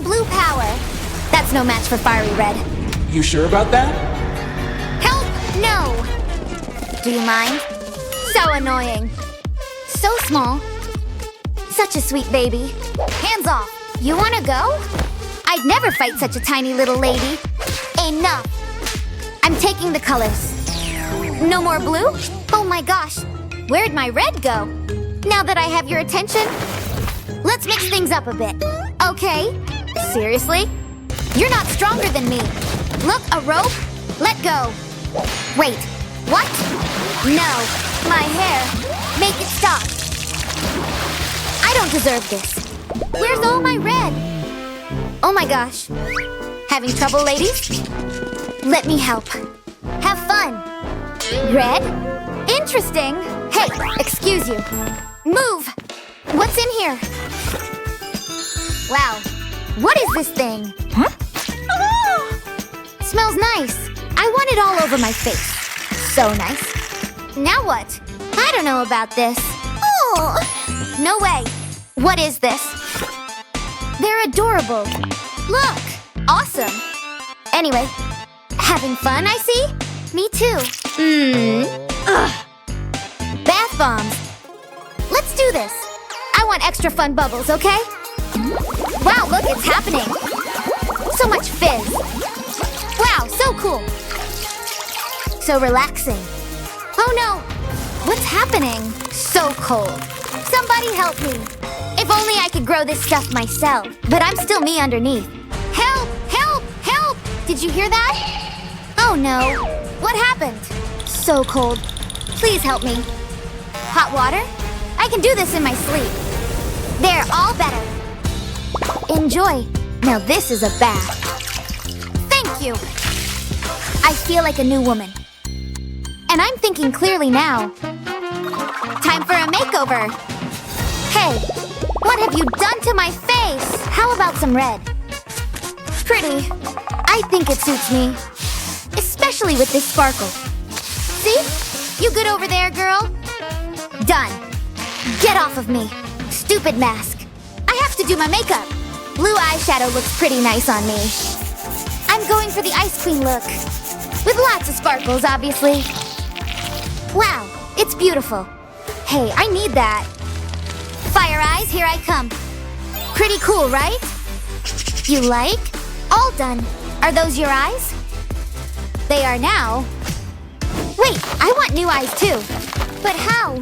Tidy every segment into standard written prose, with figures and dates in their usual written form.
blue power. That's no match for fiery red. You sure about that? Help! No! Do you mind? So annoying. So small. Such a sweet baby. Hands off. You wanna go? I'd never fight such a tiny little lady. Enough. I'm taking the colors. No more blue? Oh my gosh. Where'd my red go? Now that I have your attention, let's mix things up a bit. Okay. Seriously? You're not stronger than me. Look, a rope? Let go. Wait. What? No. My hair. Make it stop. I don't deserve this. Where's all my red? Oh my gosh. Having trouble, ladies? Let me help. Have fun. Red? Interesting. Hey, excuse you. Move! What's in here? Wow. What is this thing? Huh? Smells nice. I want it all over my face. So nice. Now what? I don't know about this. Oh! No way. What is this? They're adorable. Look! Awesome. Anyway, having fun, I see? Me too. Ugh. Bath bombs. Let's do this. I want extra fun bubbles, okay? Wow, look, it's happening. So much fizz. Wow, so cool. So relaxing. Oh no! What's happening? So cold. Somebody help me. If only I could grow this stuff myself. But I'm still me underneath. Help! Help! Help! Did you hear that? Oh no. What happened? So cold. Please help me. Hot water? I can do this in my sleep. There, all better. Enjoy. Now this is a bath. Thank you. I feel like a new woman. And I'm thinking clearly now. Time for a makeover. Hey, what have you done to my face? How about some red? Pretty. I think it suits me. Especially with this sparkle. See? You good over there, girl? Done. Get off of me. Stupid mask. I have to do my makeup. Blue eyeshadow looks pretty nice on me. I'm going for the Ice Queen look. With lots of sparkles, obviously. Wow, it's beautiful. Hey, I need that. Fire eyes, here I come. Pretty cool, right? You like? All done. Are those your eyes? They are now. Wait, I want new eyes too. But how?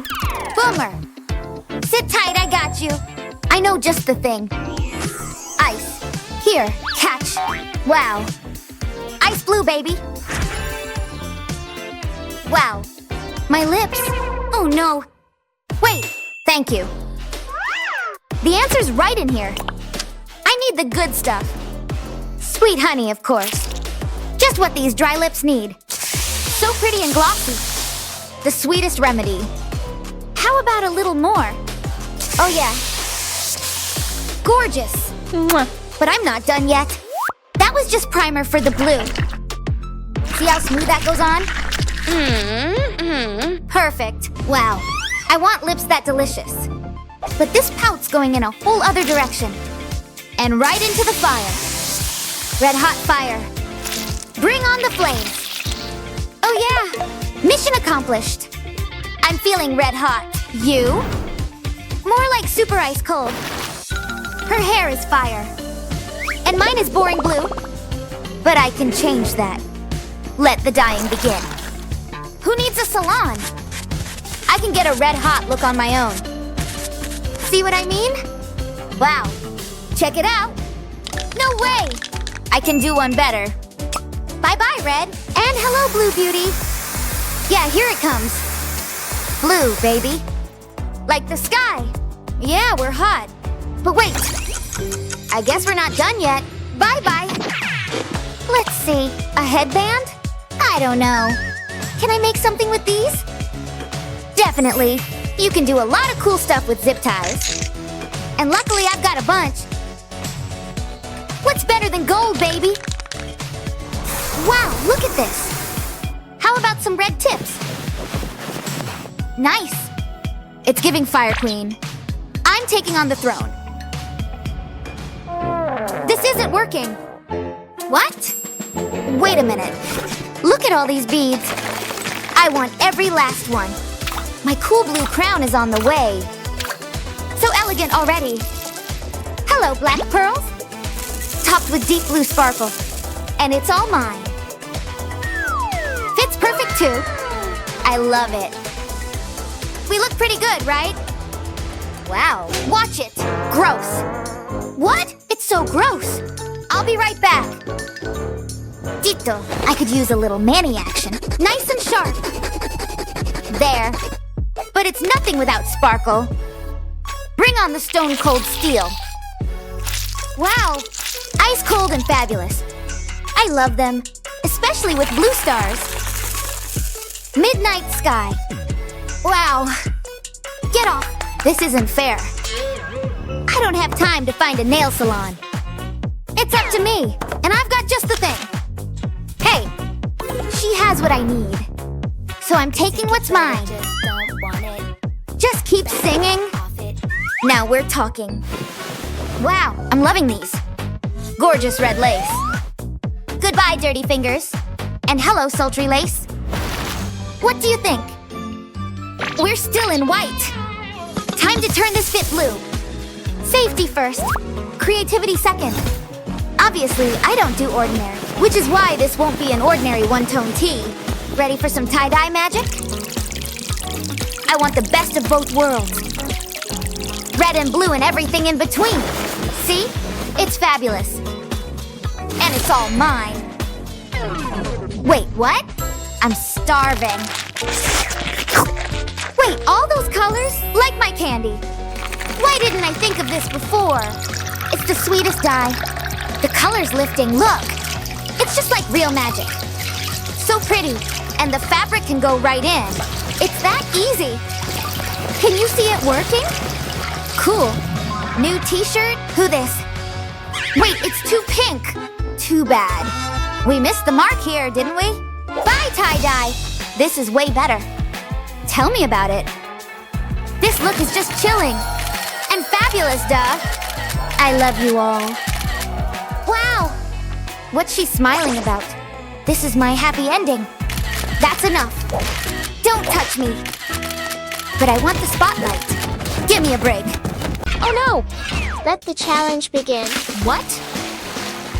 Boomer. Sit tight, I got you. I know just the thing. Ice. Here, catch. Wow. Ice blue, baby. Wow. My lips. Oh no. Wait, thank you. The answer's right in here. I need the good stuff. Sweet honey, of course. Just what these dry lips need. So pretty and glossy. The sweetest remedy. How about a little more? Oh yeah. Gorgeous. Mwah. But I'm not done yet. That was just primer for the blue. See how smooth that goes on? Perfect. Wow. I want lips that delicious. But this pout's going in a whole other direction. And right into the fire. Red hot fire. Bring on the flames. Oh yeah. Mission accomplished. I'm feeling red hot. You? More like super ice cold. Her hair is fire. And mine is boring blue. But I can change that. Let the dyeing begin. Who needs a salon? I can get a red-hot look on my own. See what I mean? Wow. Check it out. No way! I can do one better. Bye-bye, Red. And hello, Blue Beauty. Yeah, here it comes. Blue, baby. Like the sky. Yeah, we're hot. But wait. I guess we're not done yet. Bye-bye. Let's see. A headband? I don't know. Can I make something with these? Definitely. You can do a lot of cool stuff with zip ties. And luckily I've got a bunch. What's better than gold, baby? Wow, look at this. How about some red tips? Nice. It's giving Fire Queen. I'm taking on the throne. This is isn't working. What? Wait a minute. Look at all these beads. I want every last one. My cool blue crown is on the way. So elegant already. Hello, black pearls. Topped with deep blue sparkle. And it's all mine. Fits perfect too. I love it. We look pretty good, right? Wow, watch it. Gross. What? It's so gross. I'll be right back. Dito, I could use a little mani action. Nice and sharp. There. But it's nothing without sparkle. Bring on the stone cold steel. Wow, ice cold and fabulous. I love them, especially with blue stars. Midnight sky. Wow. Get off. This isn't fair. I don't have time to find a nail salon. It's up to me, and I've got just the thing. Hey, she has what I need. So I'm taking what's mine. Just keep singing. Now we're talking. Wow, I'm loving these. Gorgeous red lace. Goodbye, dirty fingers. And hello, sultry lace. What do you think? We're still in white. Time to turn this fit blue. Safety first. Creativity second. Obviously, I don't do ordinary, which is why this won't be an ordinary one-tone tee. Ready for some tie-dye magic? I want the best of both worlds. Red and blue and everything in between. See? It's fabulous. And it's all mine. Wait, what? I'm starving. Wait, all those colors? Like my candy. Why didn't I think of this before? It's the sweetest dye. The color's lifting, look. It's just like real magic. So pretty. And the fabric can go right in. It's that easy. Can you see it working? Cool. New t-shirt? Who this? Wait, it's too pink. Too bad. We missed the mark here, didn't we? Bye, tie-dye. This is way better. Tell me about it. This look is just chilling. And fabulous, duh. I love you all. Wow. What's she smiling about? This is my happy ending. That's enough. Don't touch me. But I want the spotlight. Give me a break. Oh no! Let the challenge begin. What?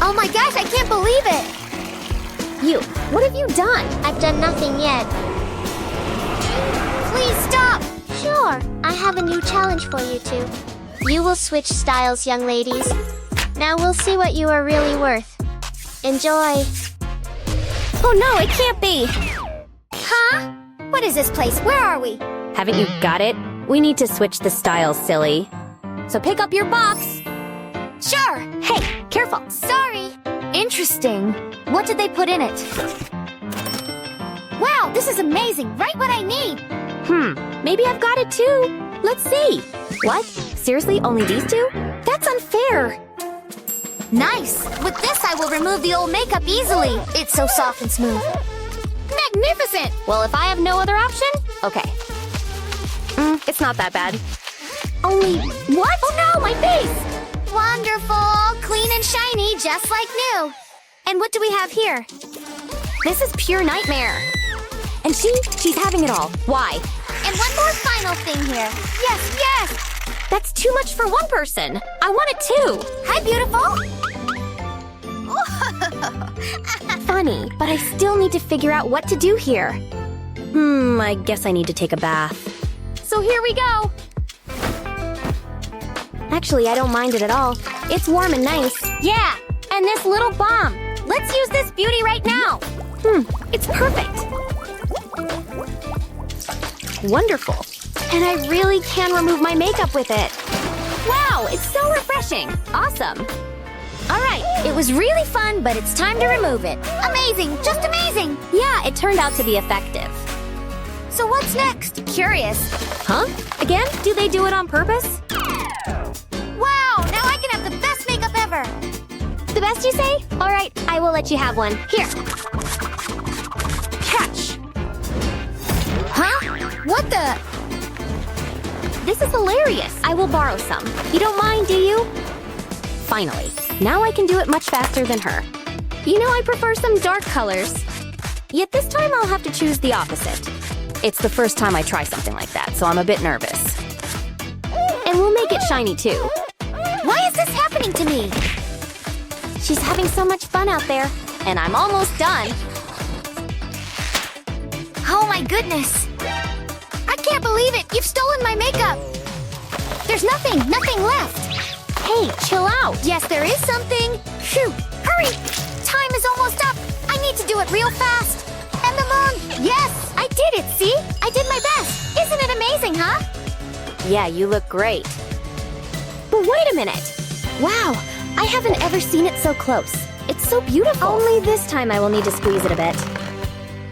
Oh my gosh, I can't believe it! You, what have you done? I've done nothing yet. Please stop! Sure, I have a new challenge for you two. You will switch styles, young ladies. Now we'll see what you are really worth. Enjoy. Oh no, it can't be! Huh? What is this place? Where are we? Haven't you got it? We need to switch the styles, silly. So pick up your box. Sure! Hey, careful. Sorry! Interesting. What did they put in it? Wow, this is amazing! Right what I need! Maybe I've got it too. Let's see. What? Seriously, only these two? That's unfair. Nice! With this, I will remove the old makeup easily. It's so soft and smooth. Magnificent! Well, if I have no other option, okay. It's not that bad. Only, what? Oh no, my face! Wonderful! Clean and shiny, just like new. And what do we have here? This is pure nightmare. And she's having it all. Why? And one more final thing here. Yes, yes! That's too much for one person. I want it too. Hi, beautiful! Funny, but I still need to figure out what to do here. I guess I need to take a bath. So here we go. Actually, I don't mind it at all. It's warm and nice. Yeah, and this little bomb. Let's use this beauty right now. It's perfect. Wonderful. And I really can remove my makeup with it. Wow, it's so refreshing. Awesome. All right, it was really fun, but it's time to remove it. Amazing, just amazing! Yeah, it turned out to be effective. So what's next? Curious. Huh? Again? Do they do it on purpose? Wow, now I can have the best makeup ever! The best, you say? All right, I will let you have one. Here. Catch. Huh? What the? This is hilarious. I will borrow some. You don't mind, do you? Finally. Now I can do it much faster than her. You know, I prefer some dark colors. Yet this time I'll have to choose the opposite. It's the first time I try something like that, so I'm a bit nervous. And we'll make it shiny too. Why is this happening to me? She's having so much fun out there, and I'm almost done. Oh my goodness. I can't believe it. You've stolen my makeup. There's nothing left. Hey, chill out. Yes, there is something. Phew, hurry. Time is almost up. I need to do it real fast. And the moon. Yes, I did it, see? I did my best. Isn't it amazing, huh? Yeah, you look great. But wait a minute. Wow, I haven't ever seen it so close. It's so beautiful. Only this time I will need to squeeze it a bit.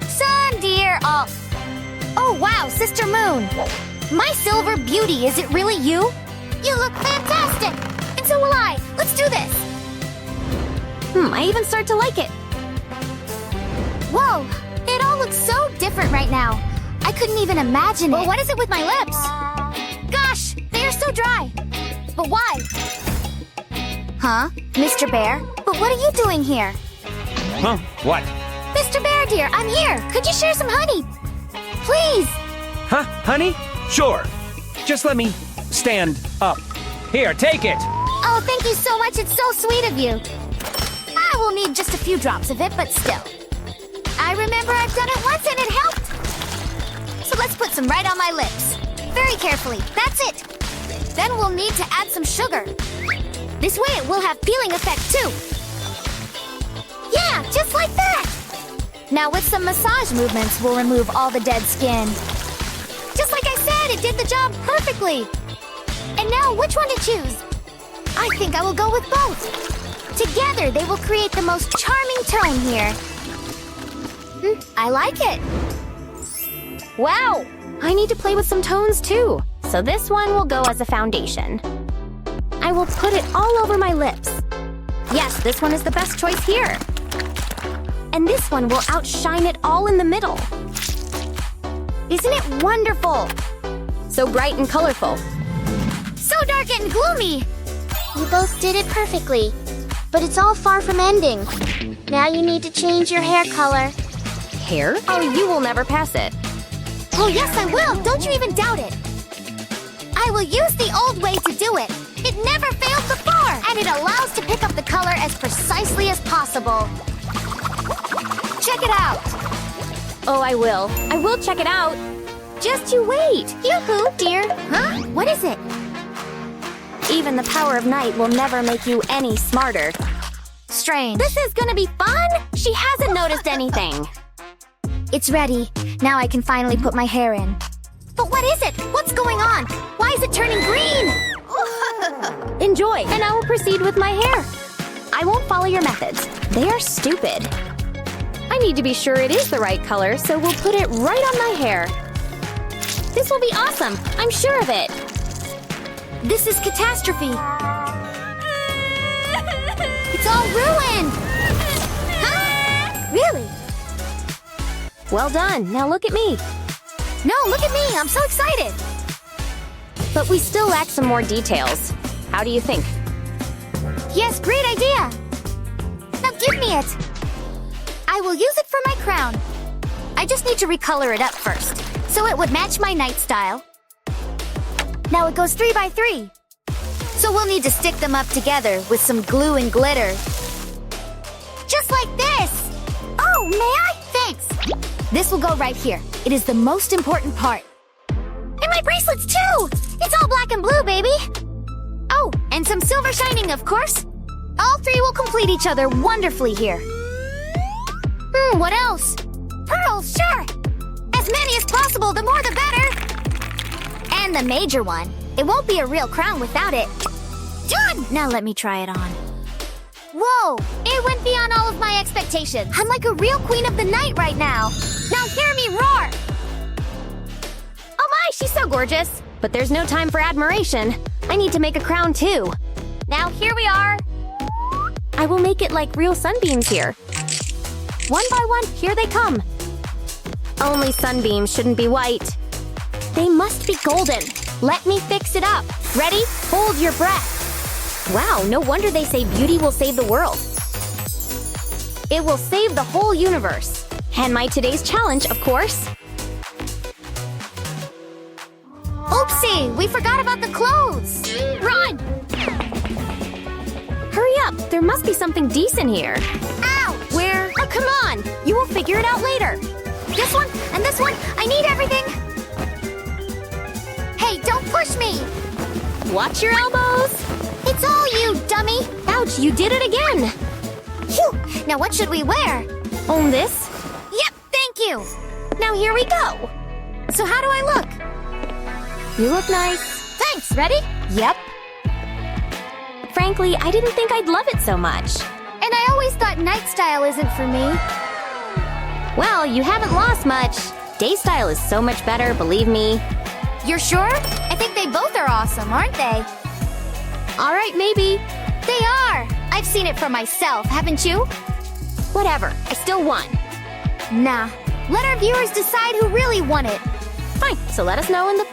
Sun, dear. Oh, wow, Sister Moon. My silver beauty, is it really you? You look fantastic. And so will I. Let's do this. I even start to like it. Whoa, it all looks so different right now. I couldn't even imagine it. Well, what is it with my lips? Gosh, they are so dry. But why? Huh? Mr. Bear? But what are you doing here? Huh? What? Mr. Bear, dear, I'm here. Could you share some honey? Please. Huh? Honey? Sure. Just let me stand up. Here, take it. Oh, thank you so much. It's so sweet of you. I will need just a few drops of it, but still. I remember I've done it once and it helped. So let's put some right on my lips. Very carefully. That's it. Then we'll need to add some sugar. This way it will have peeling effect too. Yeah, just like that. Now with some massage movements, we'll remove all the dead skin. Just like I said, it did the job perfectly. And now, which one to choose? I think I will go with both. Together, they will create the most charming tone here. I like it. Wow, I need to play with some tones too. So this one will go as a foundation. I will put it all over my lips. Yes, this one is the best choice here. And this one will outshine it all in the middle. Isn't it wonderful? So bright and colorful. So dark and gloomy. You both did it perfectly. But it's all far from ending. Now you need to change your hair color. Hair? Oh, you will never pass it. Oh, yes, I will. Don't you even doubt it. I will use the old way to do it. It never failed before. And it allows to pick up the color as precisely as possible. Check it out. Oh, I will. I will check it out. Just you wait. Yoo-hoo, dear. Huh? What is it? Even the power of night will never make you any smarter. Strange. This is gonna be fun! She hasn't noticed anything. It's ready. Now I can finally put my hair in. But what is it? What's going on? Why is it turning green? Enjoy, and I will proceed with my hair. I won't follow your methods. They are stupid. I need to be sure it is the right color, so we'll put it right on my hair. This will be awesome. I'm sure of it. This is catastrophe. It's all ruined. Huh? Really? Well done. Now look at me. No, look at me. I'm so excited. But we still lack some more details. How do you think? Yes, great idea. Now give me it. I will use it for my crown. I just need to recolor it up first, so it would match my night style. Now it goes 3 by 3. So we'll need to stick them up together with some glue and glitter. Just like this. Oh, may I? Thanks. This will go right here. It is the most important part. And my bracelets too! It's all black and blue, baby! Oh, and some silver shining, of course. All three will complete each other wonderfully here. What else? Pearls, sure! As many as possible, the more the better! And the major one. It won't be a real crown without it. Done! Now let me try it on. Whoa! It went beyond all of my expectations. I'm like a real queen of the night right now. Now hear me roar! Oh my, she's so gorgeous! But there's no time for admiration. I need to make a crown too. Now here we are. I will make it like real sunbeams here. One by one, here they come. Only sunbeams shouldn't be white. They must be golden. Let me fix it up. Ready? Hold your breath. Wow, no wonder they say beauty will save the world. It will save the whole universe. And my today's challenge, of course. Oopsie, we forgot about the clothes. Run! Hurry up, there must be something decent here. Ouch! Where? Oh, come on! You will figure it out later. This one and this one, I need everything. Hey, don't push me. Watch your elbows! It's all you, dummy. Ouch, you did it again! Phew. Now what should we wear? Own this? Yep, thank you. Now here we go! So how do I look? You look nice. Thanks, ready? Yep. Frankly, I didn't think I'd love it so much. And I always thought night style isn't for me. Well, you haven't lost much. Day style is so much better, believe me. You're sure? I think they both are awesome, aren't they? All right, maybe. They are! I've seen it for myself, haven't you? Whatever, I still won. Nah. Let our viewers decide who really won it. Fine, so let us know in the